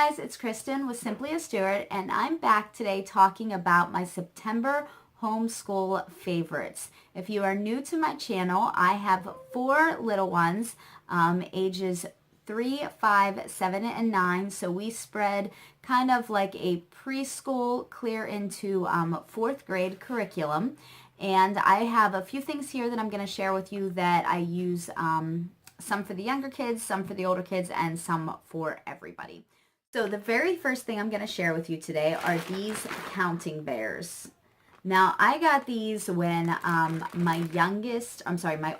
guys, it's Kristen with Simply a Stewart, and I'm back today talking about my September homeschool favorites. If you are new to my channel, I have 4 little ones, ages 3, 5, 7, and 9. So we spread kind of like a preschool clear into 4th grade curriculum. And I have a few things here that I'm going to share with you that I use, some for the younger kids, some for the older kids, and some for everybody. So the very first thing I'm going to share with you today are these counting bears. Now, I got these when my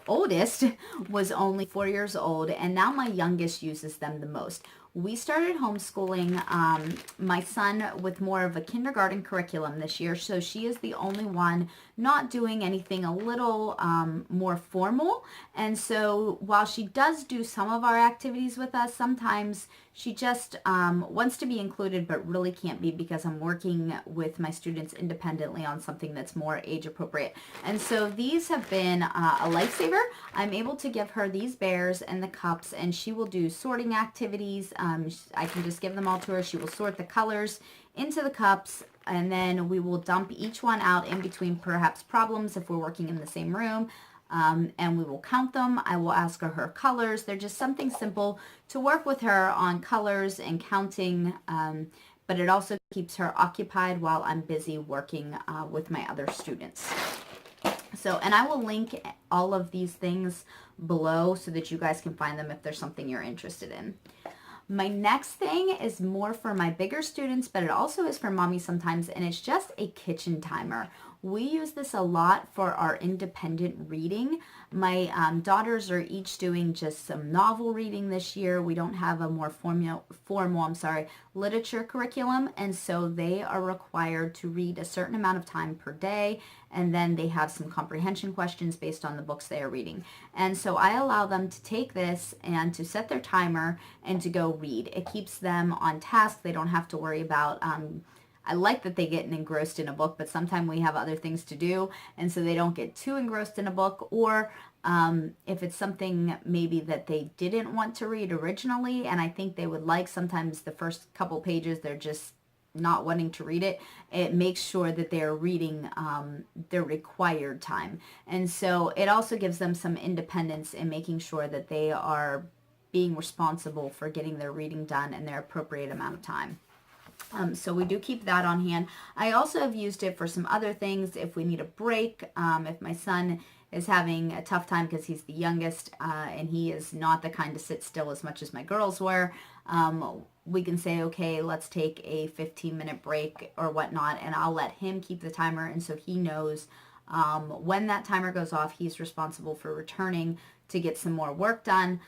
oldest was only 4 years old, and now my youngest uses them the most. We started homeschooling my son with more of a kindergarten curriculum this year, so she is the only one not doing anything a little more formal. And so while she does do some of our activities with us, sometimes she just wants to be included but really can't be because I'm working with my students independently on something that's more age appropriate. And so these have been a lifesaver. I'm able to give her these bears and the cups, and she will do sorting activities. I can just give them all to her. She will sort the colors into the cups, and then we will dump each one out in between perhaps problems if we're working in the same room. And we will count them. I will ask her colors. They're just something simple to work with her on colors and counting, but it also keeps her occupied while I'm busy working with my other students. So, and I will link all of these things below so that you guys can find them if there's something you're interested in. My next thing is more for my bigger students, but it also is for mommy sometimes, and it's just a kitchen timer. We use this a lot for our independent reading. My daughters are each doing just some novel reading this year. We don't have a more formal literature curriculum, and so they are required to read a certain amount of time per day, and then they have some comprehension questions based on the books they are reading. And so I allow them to take this and to set their timer and to go read. It keeps them on task. They don't have to worry about I like that they get engrossed in a book, but sometimes we have other things to do, and so they don't get too engrossed in a book. Or if it's something maybe that they didn't want to read originally, and I think they would like, sometimes the first couple pages they're just not wanting to read it, it makes sure that they're reading their required time. And so it also gives them some independence in making sure that they are being responsible for getting their reading done in their appropriate amount of time. So we do keep that on hand. I also have used it for some other things. If we need a break, if my son is having a tough time because he's the youngest and he is not the kind to sit still as much as my girls were, we can say, okay, let's take a 15-minute break or whatnot, and I'll let him keep the timer, and so he knows when that timer goes off, he's responsible for returning to get some more work done,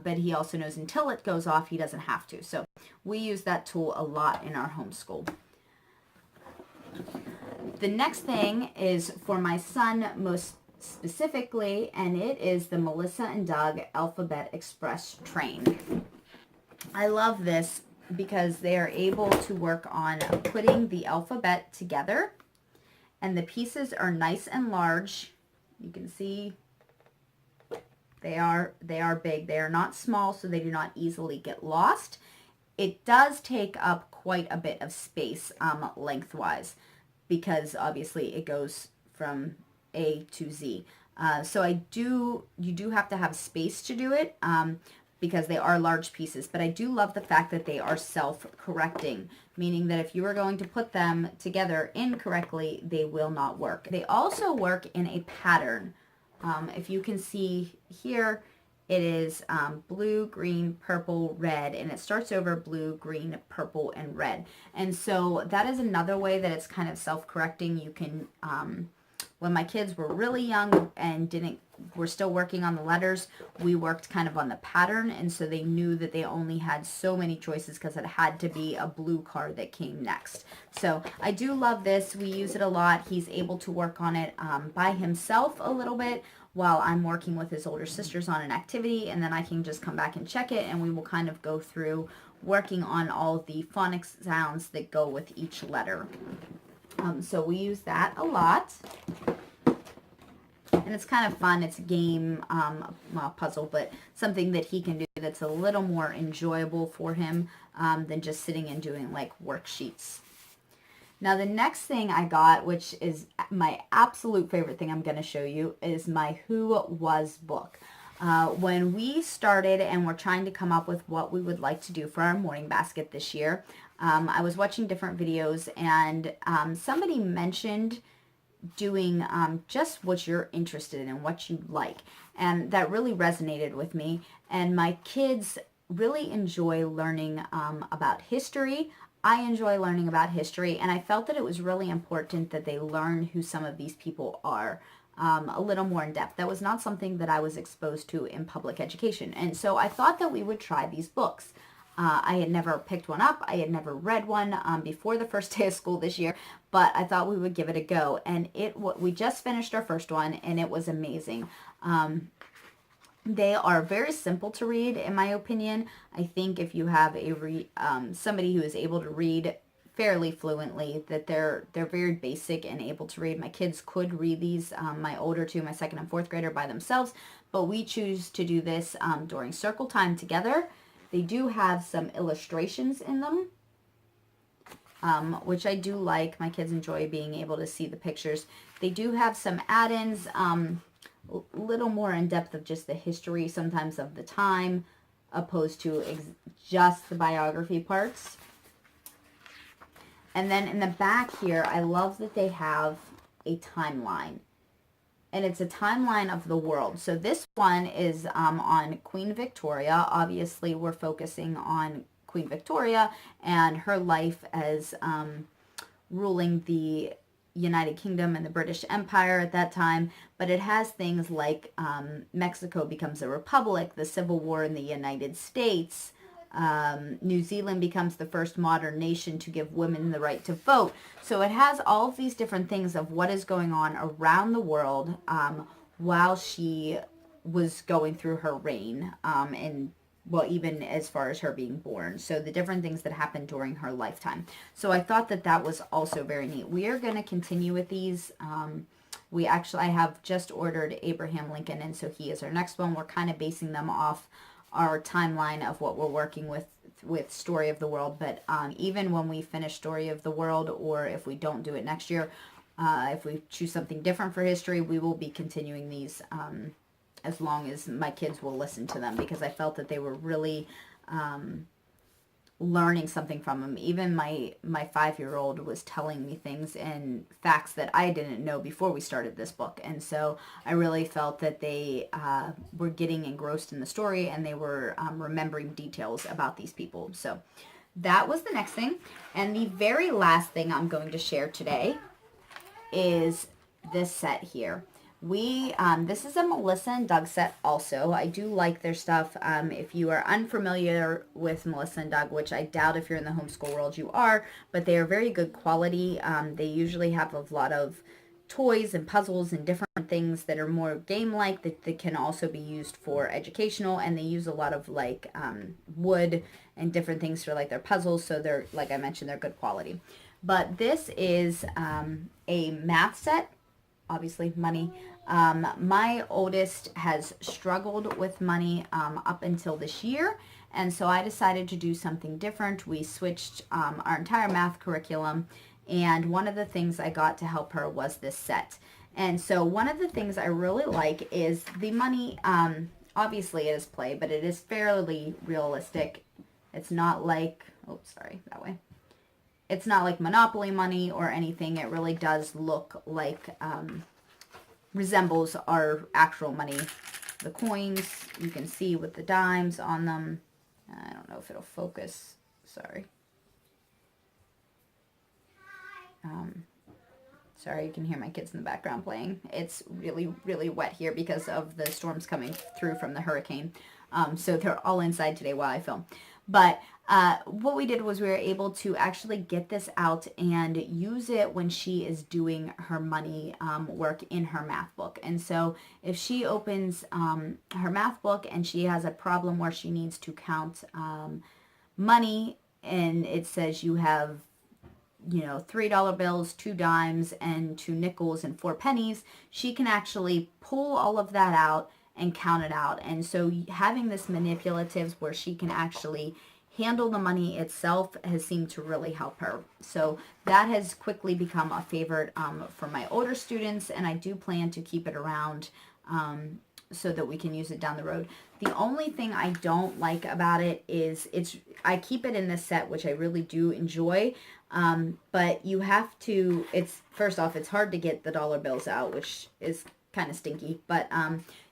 but he also knows until it goes off, he doesn't have to. So we use that tool a lot in our homeschool. The next thing is for my son most specifically, and it is the Melissa and Doug Alphabet Express Train. I love this because they are able to work on putting the alphabet together, and the pieces are nice and large. You can see they are big. They are not small, so they do not easily get lost. It does take up quite a bit of space lengthwise, because obviously it goes from A to Z. So you do have to have space to do it because they are large pieces. But I do love the fact that they are self-correcting, meaning that if you are going to put them together incorrectly, they will not work. They also work in a pattern. If you can see here, it is blue, green, purple, red, and it starts over blue, green, purple, and red. And so that is another way that it's kind of self-correcting. You can, when my kids were really young and were still working on the letters, we worked kind of on the pattern, and so they knew that they only had so many choices because it had to be a blue card that came next. So I do love this. We use it a lot. He's able to work on it by himself a little bit while I'm working with his older sisters on an activity, and then I can just come back and check it, and we will kind of go through working on all the phonics sounds that go with each letter. So we use that a lot. And it's kind of fun. It's a game, well, puzzle, but something that he can do that's a little more enjoyable for him than just sitting and doing like worksheets. Now the next thing I got, which is my absolute favorite thing I'm going to show you, is my Who Was book. When we started and we're trying to come up with what we would like to do for our morning basket this year, I was watching different videos, and somebody mentioned doing just what you're interested in and what you like. And that really resonated with me. And my kids really enjoy learning about history. I enjoy learning about history, and I felt that it was really important that they learn who some of these people are a little more in depth. That was not something that I was exposed to in public education. And so I thought that we would try these books. I had never picked one up. I had never read one before the first day of school this year, but I thought we would give it a go. And we just finished our first one, and it was amazing. They are very simple to read, in my opinion. I think if you have somebody who is able to read fairly fluently, that they're very basic and able to read. My kids could read these, my older two, my second and fourth grader, by themselves, but we choose to do this during circle time together. They do have some illustrations in them, which I do like. My kids enjoy being able to see the pictures. They do have some add-ins, little more in depth of just the history sometimes of the time, opposed to just the biography parts. And then in the back here, I love that they have a timeline. And it's a timeline of the world. So this one is on Queen Victoria. Obviously, we're focusing on Queen Victoria and her life as ruling the United Kingdom and the British Empire at that time, but it has things like Mexico becomes a republic, the Civil War in the United States, New Zealand becomes the first modern nation to give women the right to vote. So it has all of these different things of what is going on around the world while she was going through her reign, and well, even as far as her being born. So the different things that happened during her lifetime. So I thought that that was also very neat. We are going to continue with these. I have just ordered Abraham Lincoln, and so he is our next one. We're kind of basing them off our timeline of what we're working with Story of the World. But even when we finish Story of the World, or if we don't do it next year, if we choose something different for history, we will be continuing these as long as my kids will listen to them, because I felt that they were really learning something from them. Even my 5-year-old was telling me things and facts that I didn't know before we started this book. And so I really felt that they were getting engrossed in the story, and they were remembering details about these people. So that was the next thing. And the very last thing I'm going to share today is this set here. This is a Melissa and Doug set also. I do like their stuff. If you are unfamiliar with Melissa and Doug, which I doubt if you're in the homeschool world you are, but they are very good quality. They usually have a lot of toys and puzzles and different things that are more game-like that can also be used for educational, and they use a lot of like wood and different things for like their puzzles, so they're, like I mentioned, they're good quality. But this is a math set, obviously money. My oldest has struggled with money up until this year, and so I decided to do something different. We switched our entire math curriculum, and one of the things I got to help her was this set. And so one of the things I really like is the money. Obviously it is play, but it is fairly realistic. It's not like, oh sorry, that way. It's not like Monopoly money or anything. It really does look like resembles our actual money. The coins, you can see with the dimes on them. I don't know if it'll focus. Sorry. Sorry, you can hear my kids in the background playing. It's really, really wet here because of the storms coming through from the hurricane. So they're all inside today while I film. But what we did was we were able to actually get this out and use it when she is doing her money work in her math book. And so if she opens her math book and she has a problem where she needs to count money, and it says you have, you know, $3 bills, 2 dimes, and 2 nickels and 4 pennies, she can actually pull all of that out and count it out. And so having this manipulatives where she can actually handle the money itself has seemed to really help her. So that has quickly become a favorite for my older students, and I do plan to keep it around so that we can use it down the road. The only thing I don't like about it is I keep it in this set, which I really do enjoy, but you have to, first off, it's hard to get the dollar bills out, which is kind of stinky, but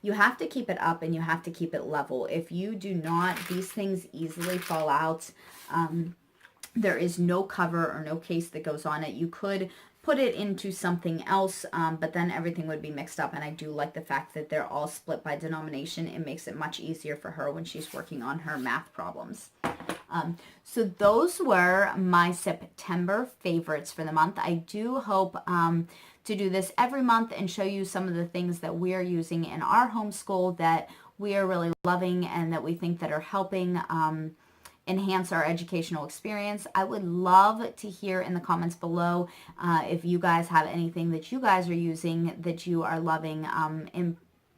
you have to keep it up and you have to keep it level. If you do not, these things easily fall out. There is no cover or no case that goes on it. You could put it into something else, but then everything would be mixed up. And I do like the fact that they're all split by denomination. It makes it much easier for her when she's working on her math problems. So those were my September favorites for the month. I do hope to do this every month and show you some of the things that we are using in our homeschool that we are really loving and that we think that are helping enhance our educational experience. I would love to hear in the comments below if you guys have anything that you guys are using that you are loving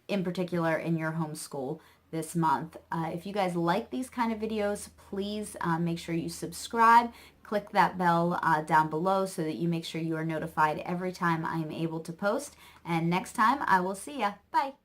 in particular in your homeschool this month. If you guys like these kind of videos, please make sure you subscribe. Click that bell down below so that you make sure you are notified every time I am able to post. And next time, I will see ya. Bye.